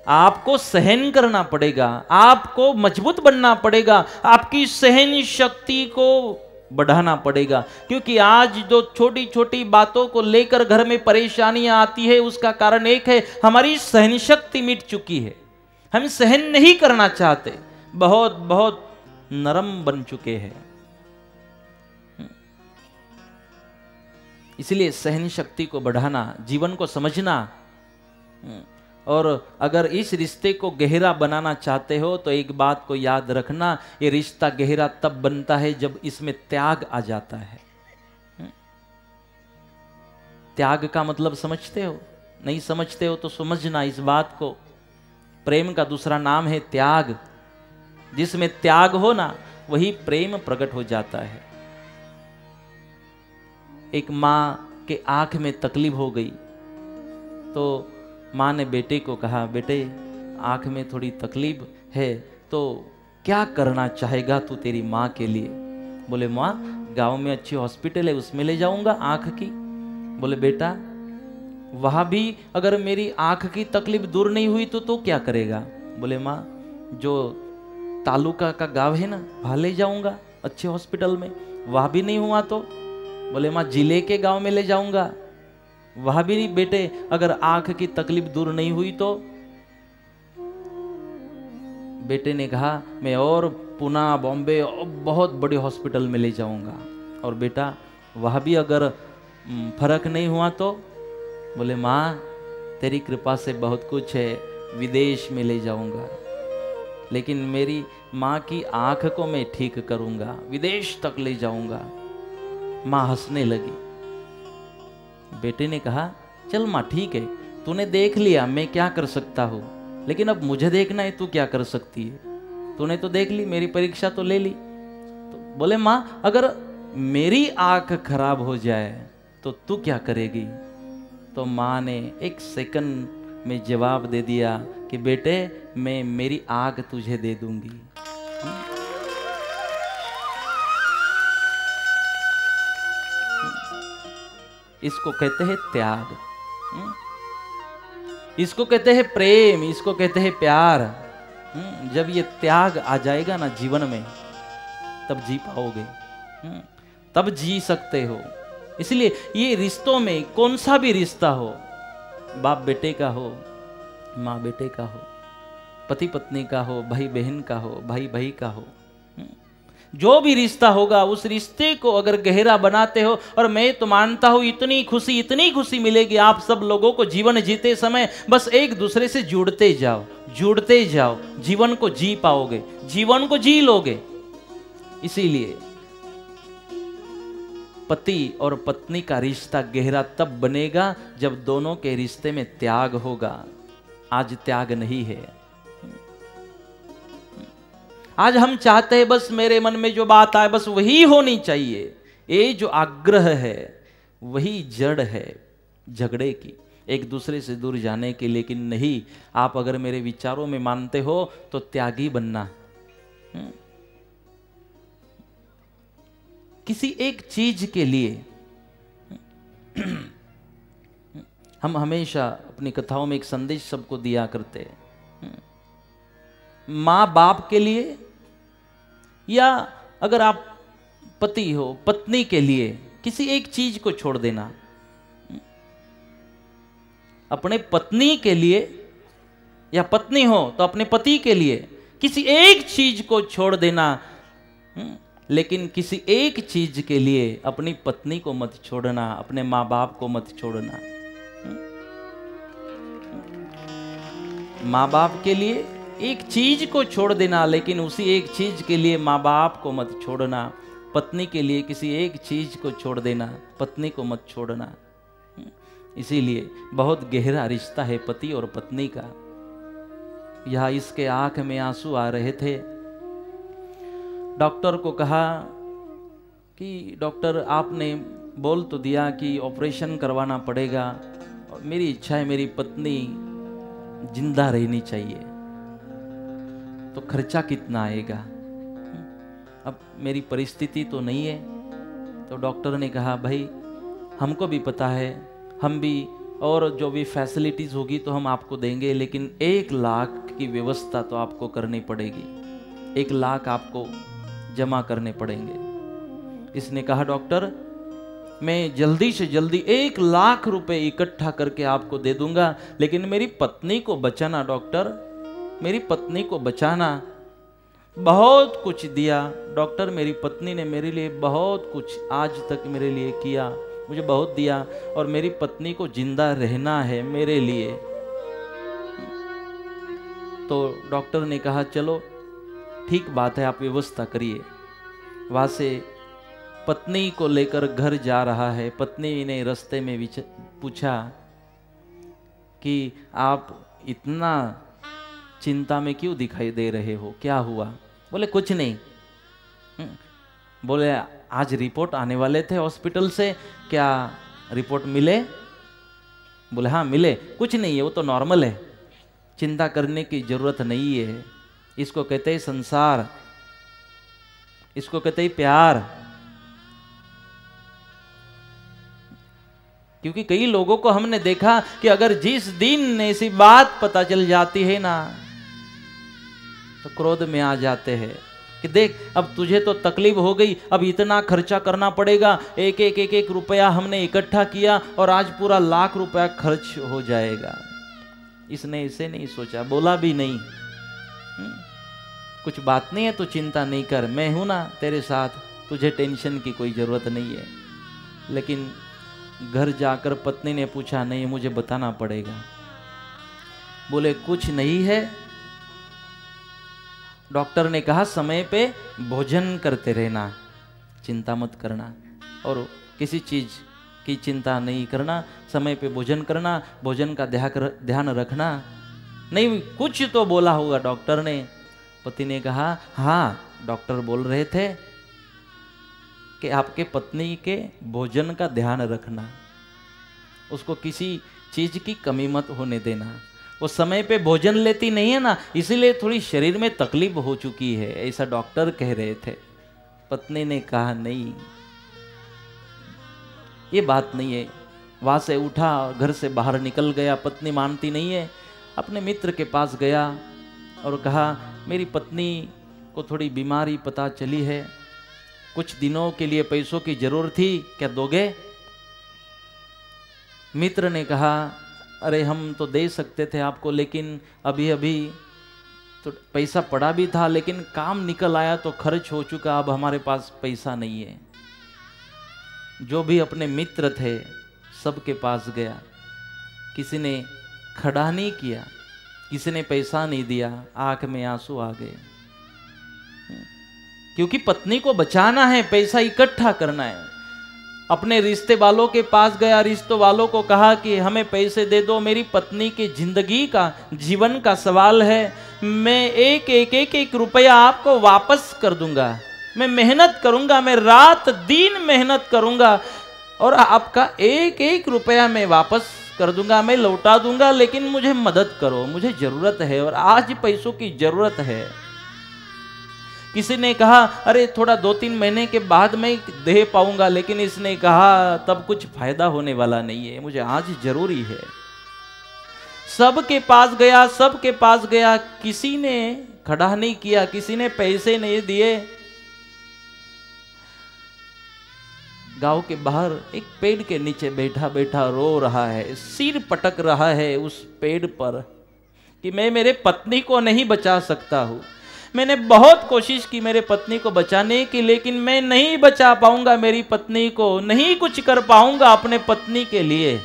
आपको सहन करना पड़ेगा, आपको मजबूत बनना पड़ेगा, आपकी सहन शक्ति को बढ़ाना पड़ेगा। क्योंकि आज जो छोटी छोटी बातों को लेकर घर में परेशानियां आती है, उसका कारण एक है, हमारी सहन शक्ति मिट चुकी है। हम सहन नहीं करना चाहते, बहुत बहुत नरम बन चुके हैं। इसलिए सहन शक्ति को बढ़ाना, जीवन को समझना, और अगर इस रिश्ते को गहरा बनाना चाहते हो तो एक बात को याद रखना, ये रिश्ता गहरा तब बनता है जब इसमें त्याग आ जाता है। त्याग का मतलब समझते हो? नहीं समझते हो तो समझना इस बात को। प्रेम का दूसरा नाम है त्याग। जिसमें त्याग हो ना, वही प्रेम प्रकट हो जाता है। एक माँ के आंख में तकलीफ हो गई तो माँ ने बेटे को कहा, बेटे आंख में थोड़ी तकलीफ है तो क्या करना चाहेगा तू तेरी माँ के लिए? बोले माँ, गांव में अच्छी हॉस्पिटल है, उसमें ले जाऊंगा आंख की। बोले बेटा, वहां भी अगर मेरी आंख की तकलीफ दूर नहीं हुई तो क्या करेगा? बोले माँ, जो तालुका का गांव है ना, वहां ले जाऊंगा अच्छे हॉस्पिटल में, वहां भी नहीं हुआ तो? बोले माँ, जिले के गांव में ले जाऊंगा, वहां भी नहीं। बेटे अगर आंख की तकलीफ दूर नहीं हुई तो? बेटे ने कहा, मैं और पुणे, बॉम्बे और बहुत बड़े हॉस्पिटल में ले जाऊंगा। और बेटा वहां भी अगर फर्क नहीं हुआ तो? बोले माँ, तेरी कृपा से बहुत कुछ है, विदेश में ले जाऊंगा, लेकिन मेरी माँ की आंख को मैं ठीक करूंगा, विदेश तक ले जाऊंगा। माँ हंसने लगी। बेटे ने कहा, चल माँ ठीक है, तूने देख लिया मैं क्या कर सकता हूँ, लेकिन अब मुझे देखना है तू क्या कर सकती है। तूने तो देख ली, मेरी परीक्षा तो ले ली। तो बोले माँ, अगर मेरी आंख खराब हो जाए तो तू क्या करेगी? तो माँ ने एक सेकंड में जवाब दे दिया कि बेटे, मैं मेरी आंख तुझे दे दूंगी। इसको कहते हैं त्याग, इसको कहते हैं प्रेम, इसको कहते हैं प्यार। जब ये त्याग आ जाएगा ना जीवन में, तब जी पाओगे, तब जी सकते हो। इसलिए ये रिश्तों में कौन सा भी रिश्ता हो, बाप बेटे का हो, माँ बेटे का हो, पति पत्नी का हो, भाई बहन का हो, भाई भाई का हो, जो भी रिश्ता होगा उस रिश्ते को अगर गहरा बनाते हो, और मैं तो मानता हूं इतनी खुशी मिलेगी आप सब लोगों को जीवन जीते समय। बस एक दूसरे से जुड़ते जाओ, जीवन को जी पाओगे, जीवन को जी लोगे। इसीलिए पति और पत्नी का रिश्ता गहरा तब बनेगा जब दोनों के रिश्ते में त्याग होगा। आज त्याग नहीं है। आज हम चाहते हैं बस मेरे मन में जो बात आए बस वही होनी चाहिए। ये जो आग्रह है वही जड़ है झगड़े की, एक दूसरे से दूर जाने की। लेकिन नहीं, आप अगर मेरे विचारों में मानते हो तो त्यागी बनना। किसी एक चीज के लिए हम हमेशा अपनी कथाओं में एक संदेश सबको दिया करते हैं, माँ बाप के लिए, या अगर आप पति हो पत्नी के लिए, किसी एक चीज को छोड़ देना। अपने पत्नी के लिए या पत्नी हो तो अपने पति के लिए किसी एक चीज को छोड़ देना, लेकिन किसी एक चीज के लिए अपनी पत्नी को मत छोड़ना, अपने माँ बाप को मत छोड़ना। माँ बाप के लिए एक चीज को छोड़ देना, लेकिन उसी एक चीज के लिए माँ बाप को मत छोड़ना। पत्नी के लिए किसी एक चीज को छोड़ देना, पत्नी को मत छोड़ना। इसीलिए बहुत गहरा रिश्ता है पति और पत्नी का। यह इसके आंख में आंसू आ रहे थे। डॉक्टर को कहा कि डॉक्टर आपने बोल तो दिया कि ऑपरेशन करवाना पड़ेगा, और मेरी इच्छा है मेरी पत्नी जिंदा रहनी चाहिए, तो खर्चा कितना आएगा? अब मेरी परिस्थिति तो नहीं है। तो डॉक्टर ने कहा, भाई हमको भी पता है, हम भी और जो भी फैसिलिटीज होगी तो हम आपको देंगे, लेकिन 1 लाख की व्यवस्था तो आपको करनी पड़ेगी, 1 लाख आपको जमा करने पड़ेंगे। इसने कहा डॉक्टर मैं जल्दी से जल्दी 1 लाख रुपए इकट्ठा करके आपको दे दूंगा, लेकिन मेरी पत्नी को बचाना डॉक्टर, मेरी पत्नी को बचाना। बहुत कुछ दिया डॉक्टर, मेरी पत्नी ने मेरे लिए बहुत कुछ आज तक मेरे लिए किया, मुझे बहुत दिया, और मेरी पत्नी को जिंदा रहना है मेरे लिए। तो डॉक्टर ने कहा चलो ठीक बात है, आप व्यवस्था करिए। वहां से पत्नी को लेकर घर जा रहा है। पत्नी ने रास्ते में पूछा कि आप इतना चिंता में क्यों दिखाई दे रहे हो, क्या हुआ? बोले कुछ नहीं। बोले आज रिपोर्ट आने वाले थे हॉस्पिटल से, क्या रिपोर्ट मिले? बोले हाँ मिले। कुछ नहीं है, वो तो नॉर्मल है, चिंता करने की जरूरत नहीं है। इसको कहते हैं संसार, इसको कहते हैं प्यार। क्योंकि कई लोगों को हमने देखा कि अगर जिस दिन ऐसी बात पता चल जाती है ना तो क्रोध में आ जाते हैं कि देख अब तुझे तो तकलीफ हो गई, अब इतना खर्चा करना पड़ेगा, एक रुपया हमने इकट्ठा किया और आज पूरा 1 लाख रुपया खर्च हो जाएगा। इसने इसे नहीं सोचा, बोला भी नहीं कुछ बात नहीं है, तो चिंता नहीं कर, मैं हूं ना तेरे साथ, तुझे टेंशन की कोई जरूरत नहीं है। लेकिन घर जाकर पत्नी ने पूछा नहीं मुझे बताना पड़ेगा। बोले कुछ नहीं है। डॉक्टर ने कहा समय पे भोजन करते रहना, चिंता मत करना, और किसी चीज की चिंता नहीं करना, समय पे भोजन करना, भोजन का ध्यान रखना। नहीं कुछ तो बोला होगा डॉक्टर ने। पति ने कहा हाँ डॉक्टर बोल रहे थे कि आपके पत्नी के भोजन का ध्यान रखना, उसको किसी चीज की कमी मत होने देना, वो समय पे भोजन लेती नहीं है ना, इसीलिए थोड़ी शरीर में तकलीफ हो चुकी है, ऐसा डॉक्टर कह रहे थे। पत्नी ने कहा नहीं ये बात नहीं है। वहां से उठा और घर से बाहर निकल गया। पत्नी मानती नहीं है, अपने मित्र के पास गया और कहा मेरी पत्नी को थोड़ी बीमारी पता चली है, कुछ दिनों के लिए पैसों की जरूरत थी, क्या दोगे? मित्र ने कहा अरे हम तो दे सकते थे आपको, लेकिन अभी अभी तो पैसा पड़ा भी था, लेकिन काम निकल आया तो खर्च हो चुका, अब हमारे पास पैसा नहीं है। जो भी अपने मित्र थे सबके पास गया, किसी ने खड़ा नहीं किया, किसी ने पैसा नहीं दिया, आंख में आंसू आ गए। क्योंकि पत्नी को बचाना है, पैसा इकट्ठा करना है। अपने रिश्ते वालों के पास गया, रिश्ते वालों को कहा कि हमें पैसे दे दो, मेरी पत्नी की जिंदगी का जीवन का सवाल है, मैं एक रुपया आपको वापस कर दूंगा, मैं मेहनत करूंगा, मैं रात दिन मेहनत करूंगा और आपका एक रुपया मैं वापस कर दूंगा, मैं लौटा दूंगा, लेकिन मुझे मदद करो, मुझे जरूरत है और आज पैसों की जरूरत है। किसी ने कहा अरे थोड़ा 2-3 महीने के बाद मैं दे पाऊंगा, लेकिन इसने कहा तब कुछ फायदा होने वाला नहीं है, मुझे आज जरूरी है। सबके पास गया, सबके पास गया, किसी ने खड़ा नहीं किया, किसी ने पैसे नहीं दिए। गांव के बाहर एक पेड़ के नीचे बैठा बैठा रो रहा है, सिर पटक रहा है उस पेड़ पर कि मैं मेरे पत्नी को नहीं बचा सकता हूं, मैंने बहुत कोशिश की मेरे पत्नी को बचाने की, लेकिन मैं नहीं बचा पाऊंगा मेरी पत्नी को, नहीं कुछ कर पाऊंगा अपने पत्नी के लिए।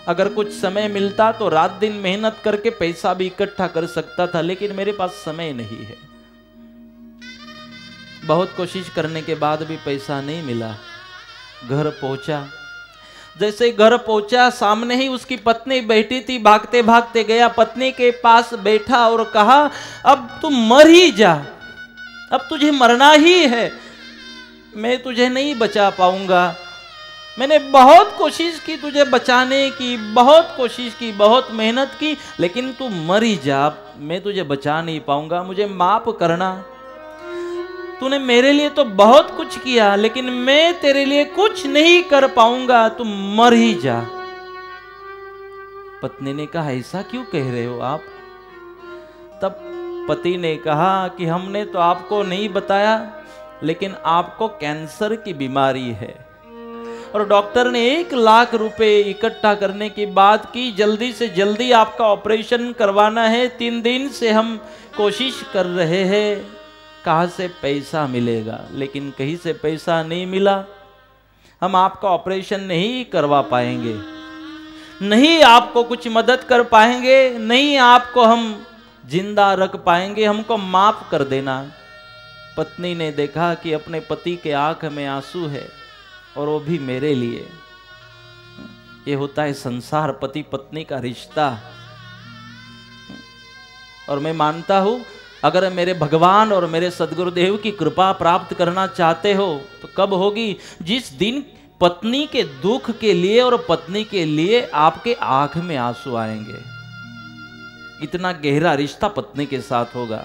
अगर कुछ समय मिलता तो रात दिन मेहनत करके पैसा भी इकट्ठा कर सकता था, लेकिन मेरे पास समय नहीं है। बहुत कोशिश करने के बाद भी पैसा नहीं मिला। घर पहुंचा, जैसे घर पहुंचा सामने ही उसकी पत्नी बैठी थी, भागते भागते गया, पत्नी के पास बैठा और कहा अब तू मर ही जा, अब तुझे मरना ही है, मैं तुझे नहीं बचा पाऊंगा, मैंने बहुत कोशिश की तुझे बचाने की, बहुत कोशिश की, बहुत मेहनत की, लेकिन तू मर ही जा, मैं तुझे बचा नहीं पाऊंगा, मुझे माफ करना। तूने मेरे लिए तो बहुत कुछ किया, लेकिन मैं तेरे लिए कुछ नहीं कर पाऊंगा, तू मर ही जा। पत्नी ने कहा ऐसा क्यों कह रहे हो आप? तब पति ने कहा कि हमने तो आपको नहीं बताया, लेकिन आपको कैंसर की बीमारी है और डॉक्टर ने 1 लाख रुपए इकट्ठा करने की बात की, जल्दी से जल्दी आपका ऑपरेशन करवाना है। 3 दिन से हम कोशिश कर रहे हैं, कहाँ से पैसा मिलेगा, लेकिन कहीं से पैसा नहीं मिला। हम आपका ऑपरेशन नहीं करवा पाएंगे, नहीं आपको कुछ मदद कर पाएंगे, नहीं आपको हम जिंदा रख पाएंगे, हमको माफ कर देना। पत्नी ने देखा कि अपने पति के आंख में आंसू है और वो भी मेरे लिए। ये होता है संसार, पति पत्नी का रिश्ता। और मैं मानता हूं अगर मेरे भगवान और मेरे सदगुरुदेव की कृपा प्राप्त करना चाहते हो तो कब होगी? जिस दिन पत्नी के दुख के लिए और पत्नी के लिए आपके आंख में आंसू आएंगे। इतना गहरा रिश्ता पत्नी के साथ होगा।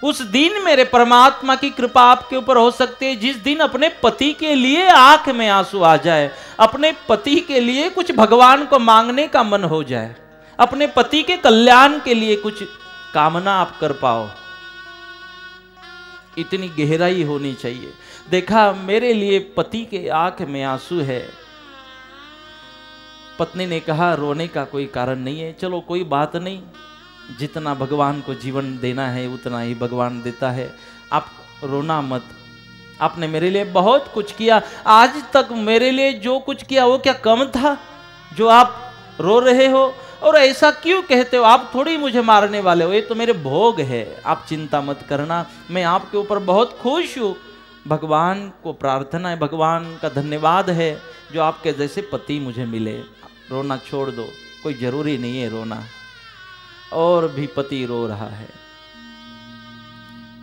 उस दिन मेरे परमात्मा की कृपा आपके ऊपर हो सकती है, जिस दिन अपने पति के लिए आंख में आंसू आ जाए, अपने पति के लिए कुछ भगवान को मांगने का मन हो जाए, अपने पति के कल्याण के लिए कुछ कामना आप कर पाओ। इतनी गहराई होनी चाहिए। देखा, मेरे लिए पति के आंख में आंसू है। पत्नी ने कहा रोने का कोई कारण नहीं है, चलो कोई बात नहीं, जितना भगवान को जीवन देना है उतना ही भगवान देता है, आप रोना मत। आपने मेरे लिए बहुत कुछ किया, आज तक मेरे लिए जो कुछ किया वो क्या कम था जो आप रो रहे हो? और ऐसा क्यों कहते हो? आप थोड़ी मुझे मारने वाले हो, ये तो मेरे भोग है, आप चिंता मत करना, मैं आपके ऊपर बहुत खुश हूँ। भगवान को प्रार्थना है, भगवान का धन्यवाद है जो आपके जैसे पति मुझे मिले। रोना छोड़ दो, कोई जरूरी नहीं है रोना। और भी पति रो रहा है।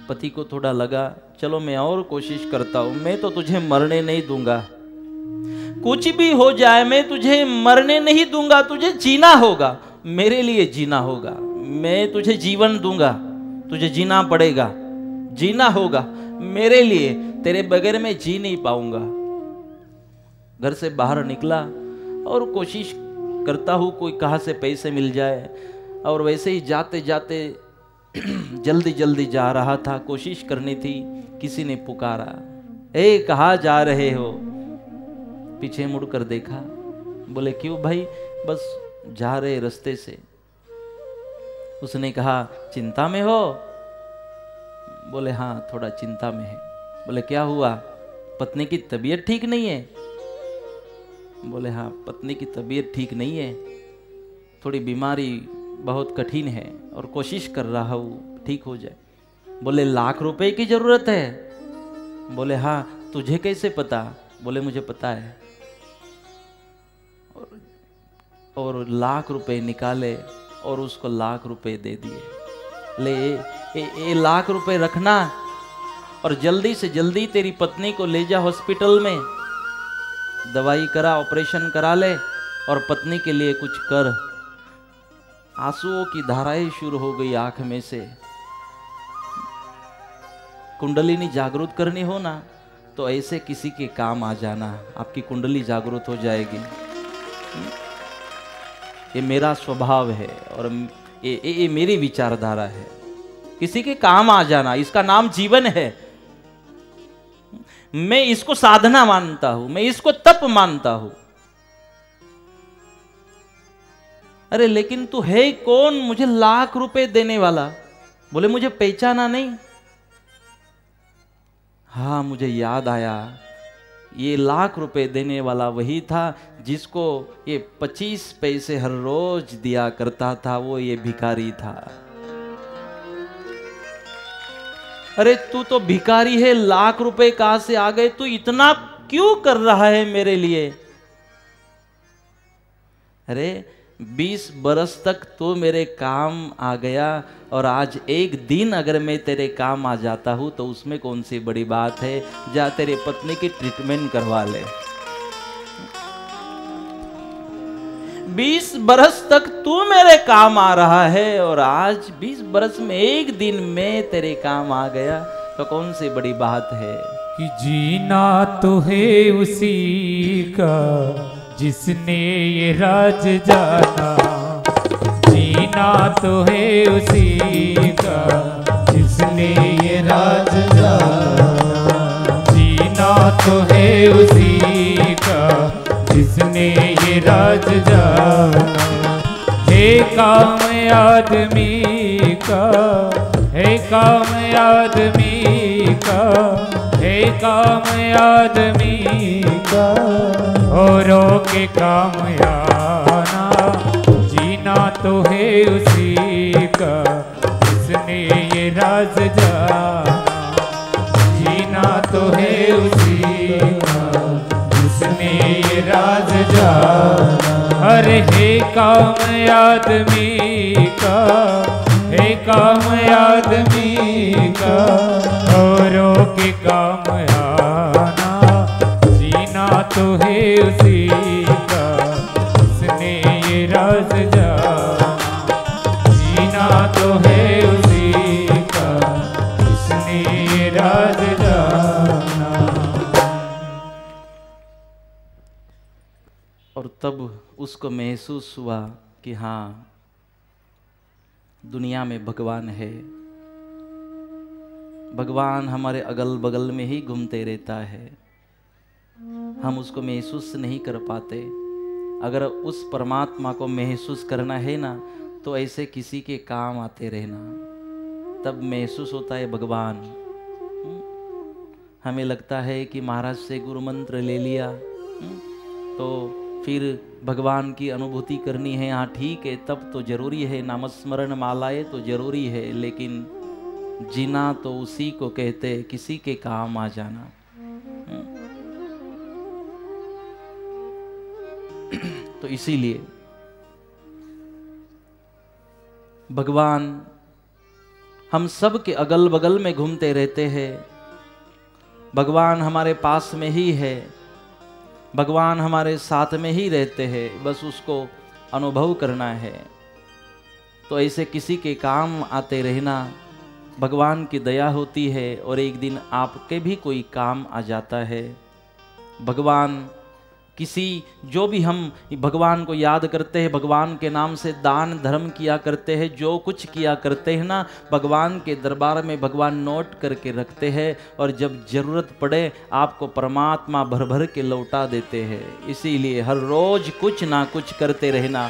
पति को थोड़ा लगा चलो मैं और कोशिश करता हूं, मैं तो तुझे मरने नहीं दूंगा, कुछ भी हो जाए मैं तुझे मरने नहीं दूंगा, तुझे जीना होगा, मेरे लिए जीना होगा, मैं तुझे जीवन दूंगा, तुझे जीना पड़ेगा, जीना होगा मेरे लिए, तेरे बगैर मैं जी नहीं पाऊंगा। घर से बाहर निकला और कोशिश करता हूं कोई कहां से पैसे मिल जाए, और वैसे ही जाते जाते जल्दी जल्दी जा रहा था, कोशिश करनी थी, किसी ने पुकारा, ए कहाँ जा रहे हो? पीछे मुड़कर देखा, बोले क्यों भाई? बस जा रहे रास्ते से। उसने कहा चिंता में हो? बोले हाँ थोड़ा चिंता में है। बोले क्या हुआ? पत्नी की तबीयत ठीक नहीं है? बोले हाँ पत्नी की तबीयत ठीक नहीं है, थोड़ी बीमारी बहुत कठिन है और कोशिश कर रहा हूँ ठीक हो जाए। बोले लाख रुपए की जरूरत है? बोले हाँ। तुझे कैसे पता? बोले मुझे पता है। और लाख रुपए निकाले और उसको लाख रुपए दे दिए। ले ये लाख रुपए रखना और जल्दी से जल्दी तेरी पत्नी को ले जा हॉस्पिटल में, दवाई करा, ऑपरेशन करा ले और पत्नी के लिए कुछ कर। आंसुओं की धाराएं शुरू हो गई आंख में से। कुंडलिनी जागृत करनी हो ना तो ऐसे किसी के काम आ जाना, आपकी कुंडली जागृत हो जाएगी। ये मेरा स्वभाव है और ये मेरी विचारधारा है। किसी के काम आ जाना, इसका नाम जीवन है। मैं इसको साधना मानता हूं, मैं इसको तप मानता हूं। अरे लेकिन तू है कौन मुझे लाख रुपए देने वाला? बोले मुझे पहचाना नहीं? हाँ मुझे याद आया, ये लाख रुपए देने वाला वही था जिसको ये 25 पैसे हर रोज दिया करता था, वो ये भिखारी था। अरे तू तो भिखारी है, लाख रुपए कहां से आ गए? तू इतना क्यों कर रहा है मेरे लिए? अरे 20 बरस तक तो मेरे काम आ गया और आज एक दिन अगर मैं तेरे काम आ जाता हूं तो उसमें कौन सी बड़ी बात है? जा तेरे पत्नी की ट्रीटमेंट करवा ले। 20 बरस तक तू मेरे काम आ रहा है और आज 20 बरस में एक दिन में तेरे काम आ गया तो कौन सी बड़ी बात है? कि जीना तो है उसी का जिसने ये राज जाना, जीना तो है उसी का। जिसने ये राज जाना, जीना तो है उसी का। जिसने ये राज जाना, है काम आदमी का, है काम आदमी का, है काम आदमी का। औरों के काम आना, जीना तो है उसी का। जिसने ये राज जाना, जीना तो है उसी का। जिसने ये राज जाना, अरे है काम आदमी का, है काम आदमी का। औरों के काम आना, जीना तो है उसी का। उसने ये राज जाना, जीना तो है उसी का। उसने ये राज जाना। और तब उसको महसूस हुआ कि हाँ, दुनिया में भगवान है। भगवान हमारे अगल बगल में ही घूमते रहता है, हम उसको महसूस नहीं कर पाते। अगर उस परमात्मा को महसूस करना है ना, तो ऐसे किसी के काम आते रहना, तब महसूस होता है भगवान। हमें लगता है कि महाराज से गुरु मंत्र ले लिया तो फिर भगवान की अनुभूति करनी है। हाँ ठीक है, तब तो जरूरी है, नामस्मरण मालाएं तो जरूरी है, लेकिन जीना तो उसी को कहते, किसी के काम आ जाना। तो इसीलिए भगवान हम सब के अगल बगल में घूमते रहते हैं। भगवान हमारे पास में ही है, भगवान हमारे साथ में ही रहते हैं, बस उसको अनुभव करना है। तो ऐसे किसी के काम आते रहना, भगवान की दया होती है और एक दिन आपके भी कोई काम आ जाता है। भगवान किसी, जो भी हम भगवान को याद करते हैं, भगवान के नाम से दान धर्म किया करते हैं, जो कुछ किया करते हैं ना, भगवान के दरबार में भगवान नोट करके रखते हैं, और जब जरूरत पड़े आपको परमात्मा भर भर के लौटा देते हैं। इसीलिए हर रोज कुछ ना कुछ करते रहना,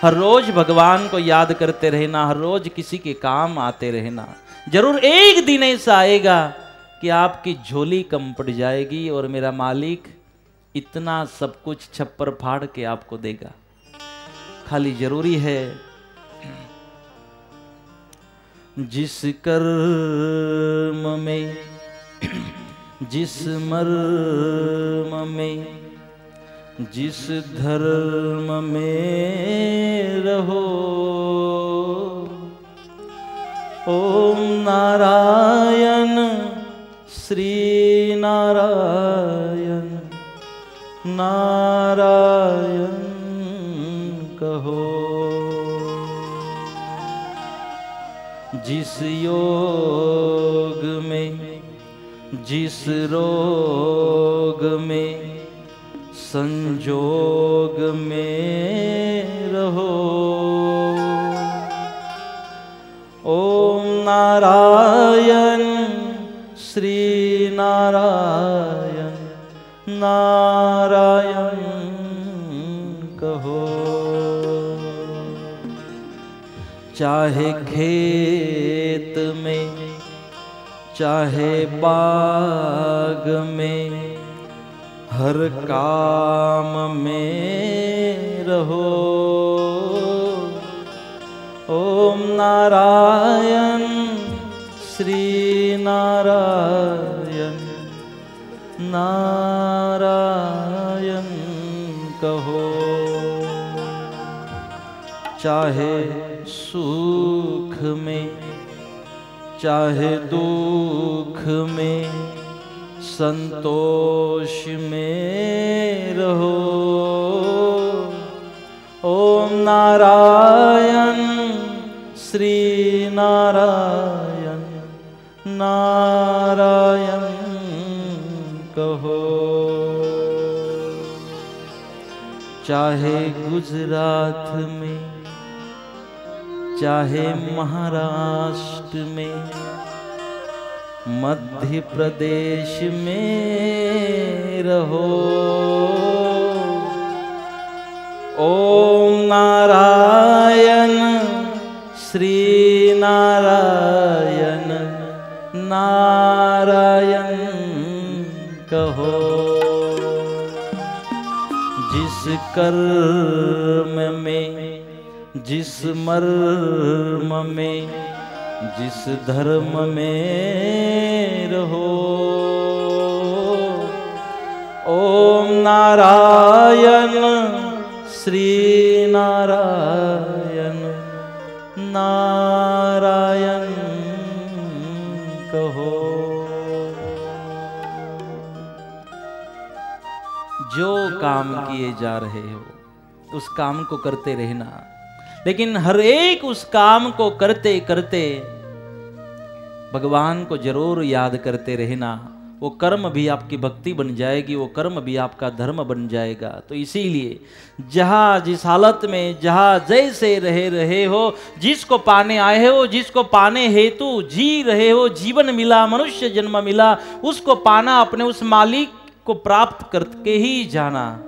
हर रोज भगवान को याद करते रहना, हर रोज किसी के काम आते रहना। जरूर एक दिन ऐसा आएगा कि आपकी झोली कम पड़ जाएगी और मेरा मालिक इतना सब कुछ छप्पर फाड़ के आपको देगा। खाली जरूरी है जिस कर्म में, जिस मर्म में, जिस धर्म में रहो, ओम नारायण श्री नारायण नारायण कहो। जिस योग में, जिस रोग में, संजोग में रहो, ओम नारायण श्री नारायण नारायण कहो। चाहे खेत में, चाहे बाग में, हर काम में रहो, ओम नारायण श्री नारायण नारायण कहो। चाहे सुख में, चाहे दुख में, संतोष में रहो, ओम नारायण श्री नारायण नारायण कहो। चाहे गुजरात में, चाहे महाराष्ट्र में, मध्य प्रदेश में रहो, ओम नारायण श्री नारायण नारायण कहो। जिस कर्म में, जिस मर्म में, जिस धर्म में रहो, ओम नारायण श्री नारायण नारायण कहो। जो काम किए जा रहे हो उस काम को करते रहना, लेकिन हर एक उस काम को करते करते भगवान को जरूर याद करते रहना। वो कर्म भी आपकी भक्ति बन जाएगी, वो कर्म भी आपका धर्म बन जाएगा। तो इसीलिए जहाँ जिस हालत में जहाँ जैसे रहे हो, जिसको पाने आए हो, जिसको पाने हेतु जी रहे हो, जीवन मिला, मनुष्य जन्म मिला, उसको पाना, अपने उस मालिक को प्राप्त करके ही जाना।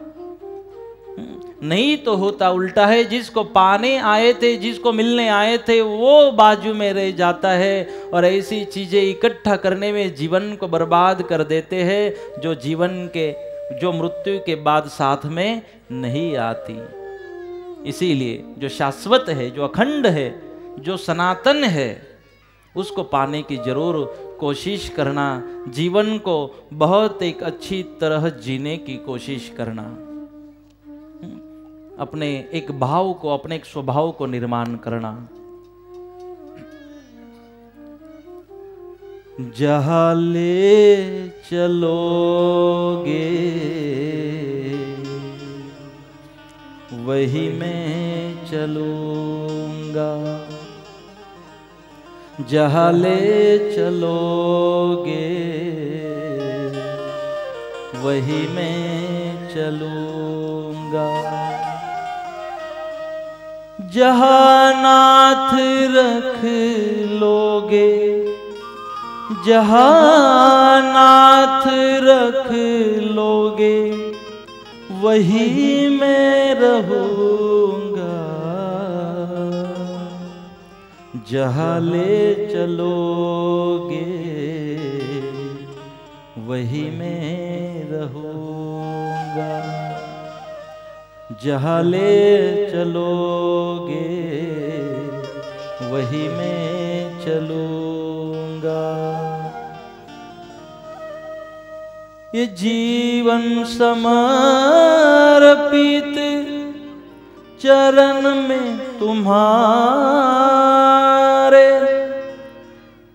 नहीं तो होता उल्टा है, जिसको पाने आए थे, जिसको मिलने आए थे, वो बाजू में रह जाता है और ऐसी चीजें इकट्ठा करने में जीवन को बर्बाद कर देते हैं जो जीवन के, जो मृत्यु के बाद साथ में नहीं आती। इसीलिए जो शाश्वत है, जो अखंड है, जो सनातन है, उसको पाने की जरूर कोशिश करना, जीवन को बहुत एक अच्छी तरह जीने की कोशिश करना, अपने एक भाव को, अपने एक स्वभाव को निर्माण करना। जहाँ ले चलोगे वही मैं चलूंगा, जहाँ ले चलोगे वही मैं चलूंगा। जहाँ नाथ रख लोगे, जहाँ नाथ रख लोगे वही मैं रहूंगा, जहाँ ले चलोगे वही मैं रहूंगा, जहाँ ले चलोगे वही मैं चलूंगा। ये जीवन समर्पित चरण में तुम्हारे,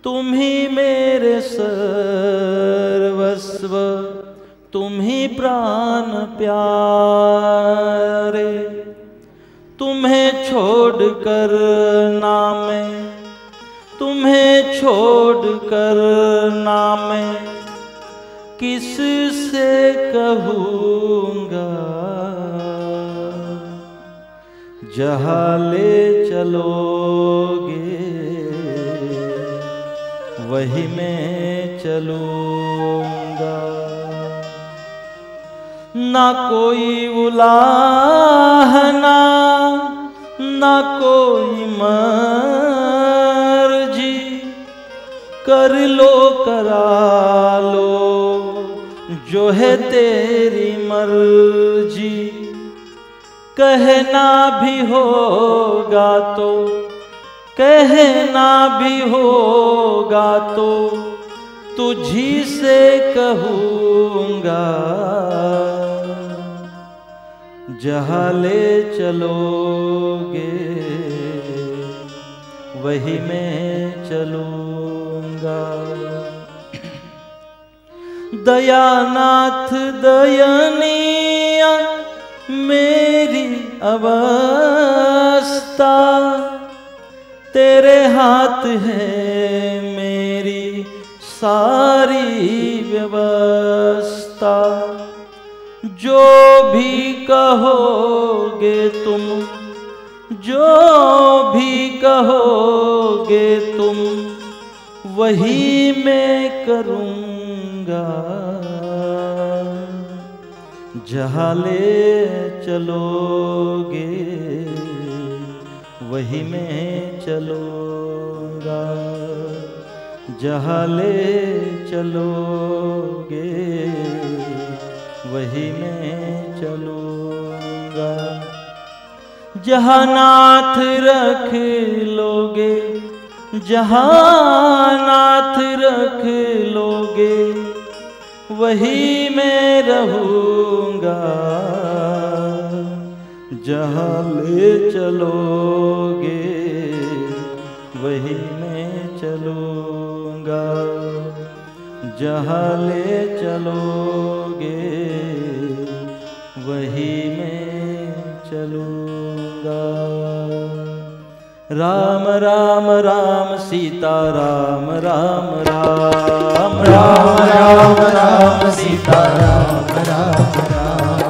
तुम ही मेरे सर्वस्व, तुम ही प्राण प्यारे। तुम्हें छोड़कर ना मैं, तुम्हें छोड़कर ना मैं किस से कहूँगा, जहाँ ले चलोगे वही मैं चलूँगा। ना कोई उलाहना, ना कोई मर्जी, कर लो करा लो जो है तेरी मर्जी। कहना भी होगा तो, कहना भी होगा तो तुझी से कहूँगा, जहाँ ले चलोगे वही मैं चलूँगा। दयानाथ दयनीय मेरी अवस्था, तेरे हाथ है मेरी सारी व्यवस्था। जो भी कहोगे तुम, जो भी कहोगे तुम, वही मैं करूँगा। जहाँ ले चलोगे वही मैं चलूँगा। जहाँ ले चलोगे वही मैं चलूँगा। जहाँ नाथ रख लोगे, जहाँ नाथ रख लोगे वही मैं रहूँगा। जहाँ ले चलोगे वही मैं चलूँगा। जहाँ ले चलोगे वही मैं चलूँगा। राम राम राम सीता राम राम राम राम राम राम सीता राम राम राम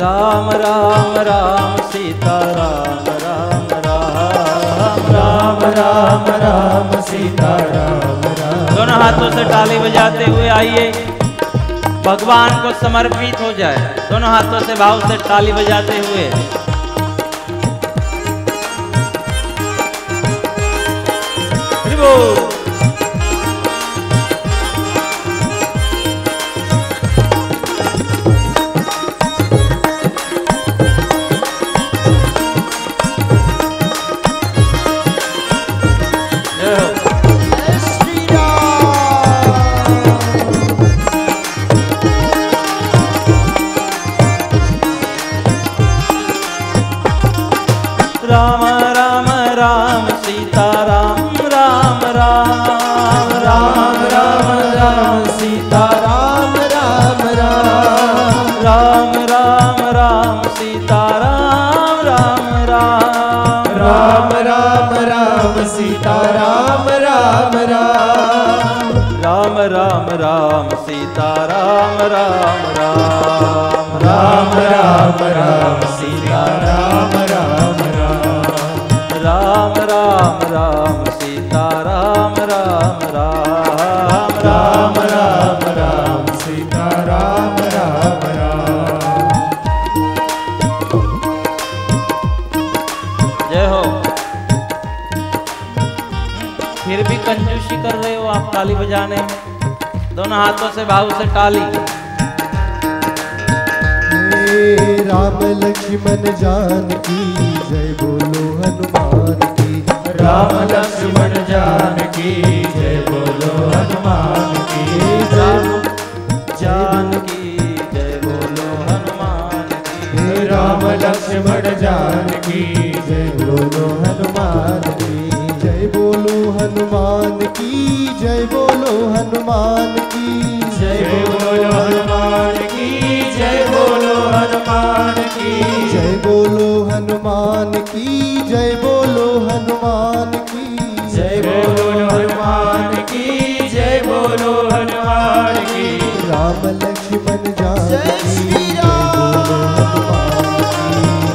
राम राम राम सीता राम राम राम राम राम राम सीता राम राम। दोनों हाथों से ताली बजाते हुए आइए भगवान को समर्पित हो जाए। दोनों हाथों से भाव से ताली बजाते हुए राम राम राम सीता राम राम राम राम राम राम सीता राम राम राम राम राम राम सीता राम राम राम राम राम राम सीता राम राम राम राम राम राम सीता राम राम राम राम राम राम सीता राम राम राम राम राम सीता राम राम राम राम राम राम सीता राम राम राम। जय हो। फिर भी कंजूसी कर रहे हो आप ताली बजाने में। दोनों हाथों से भाव से ताली। राम लक्ष्मण जानकी जय बोलो हनुमान की। राम लक्ष्मण जानकी जय बोलो हनुमान की। राम जानकी जय बोलो हनुमान की। राम लक्ष्मण जानकी जय बोलो हनुमान की। जय बोलो हनुमान की जय बोलो हनुमान की। जय बोलो हनुमान की जय बोलो हनुमान की। जय बोलो हनुमान की जय बोलो हनुमान की। जय बोलो हनुमान की जय बोलो हनुमान की। राम लक्ष्मण जानकी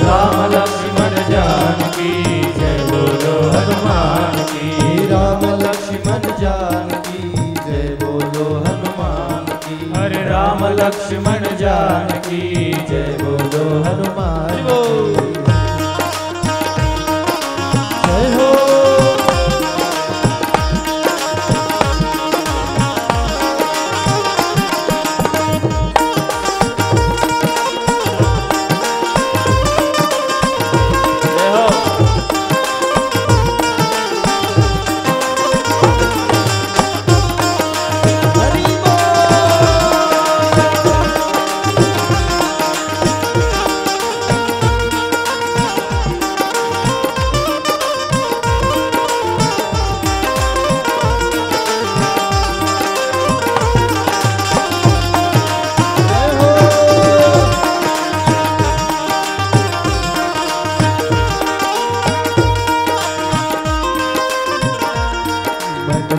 राम लक्ष्मण जानकी जय बोलो हनुमान की। राम लक्ष्मण जानकी जय बोलो हनुमान की। हरे राम लक्ष्मण जानकी जय बोलो हनुमान की। जय हो।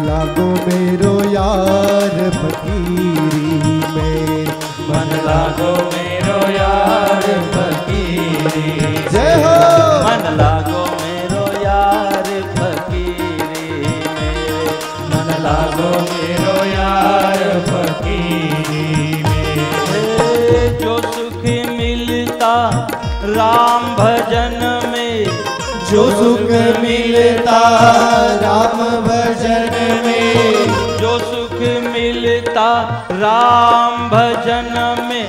लागो मेरो यार फकीरी में। मन लागो मेरो जय हो। मन लागो मेरो यार फकीरी में, मन लागो मेरो यार फकीरी में। जो सुख मिलता राम भजन में, जो सुख मिलता राम भजन में, जो सुख मिलता राम भजन में,